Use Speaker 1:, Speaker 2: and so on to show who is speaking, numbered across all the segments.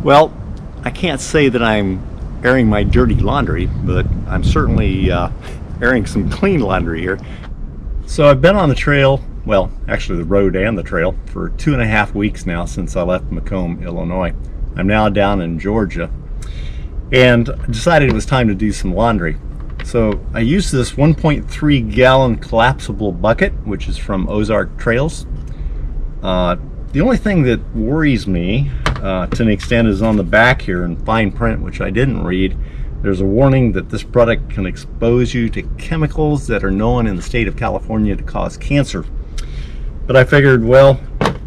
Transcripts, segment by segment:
Speaker 1: Well, I can't say that I'm airing my dirty laundry, but I'm certainly airing some clean laundry here. So I've been on the trail, well, actually the road and the trail, for 2.5 weeks now since I left Macomb, Illinois. I'm now down in Georgia, and decided it was time to do some laundry. So I used this 1.3 gallon collapsible bucket, which is from Ozark Trails. The only thing that worries me to an extent is on the back here in fine print, which I didn't read. There's a warning that this product can expose you to chemicals that are known in the state of California to cause cancer. But I figured, well,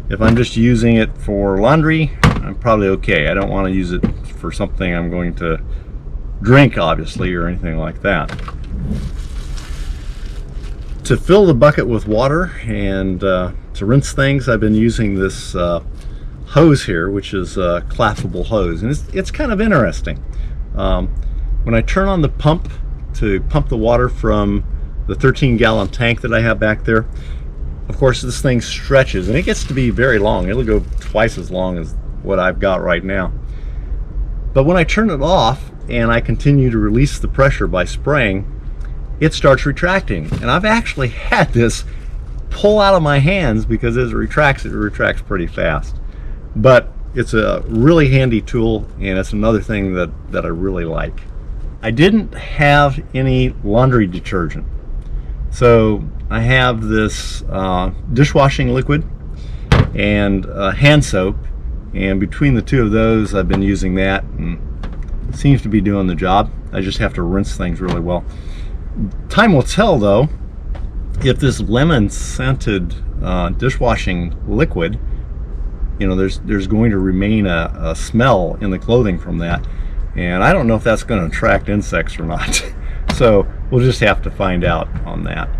Speaker 1: if I'm just using it for laundry, I'm probably okay. I don't want to use it for something I'm going to drink, obviously, or anything like that. To fill the bucket with water and to rinse things, I've been using this hose here, which is a collapsible hose, and it's kind of interesting. When I turn on the pump to pump the water from the 13-gallon tank that I have back there, of course this thing stretches and it gets to be very long. It'll go twice as long as what I've got right now. But when I turn it off and I continue to release the pressure by spraying, it starts retracting. And I've actually had this pull out of my hands because as it retracts pretty fast. But it's a really handy tool, and it's another thing that I really like. I didn't have any laundry detergent, so I have this dishwashing liquid and hand soap, and between the two of those I've been using that, and it seems to be doing the job. I just have to rinse things really well. Time will tell though if this lemon scented dishwashing liquid, you know, there's going to remain a smell in the clothing from that, and I don't know if that's going to attract insects or not. So we'll just have to find out on that.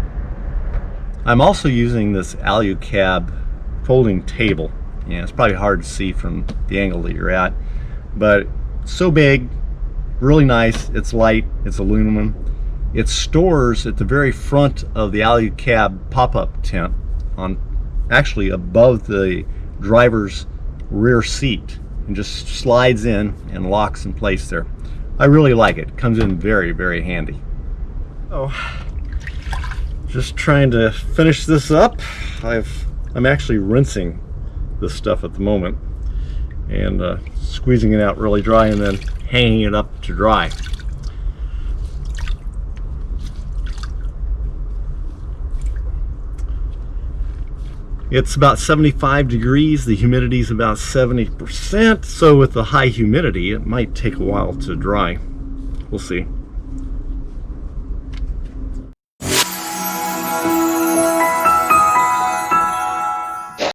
Speaker 1: I'm also using this ALU-CAB folding table. Yeah, it's probably hard to see from the angle that you're at, but it's so big, really nice. It's light, it's aluminum. It stores at the very front of the ALU-CAB pop-up tent, on actually above the driver's rear seat, and just slides in and locks in place there. I really like it. It comes in very, very handy. Oh, just trying to finish this up. I'm actually rinsing this stuff at the moment and squeezing it out really dry and then hanging it up to dry. It's about 75 degrees, the humidity is about 70%, so with the high humidity it might take a while to dry. We'll see.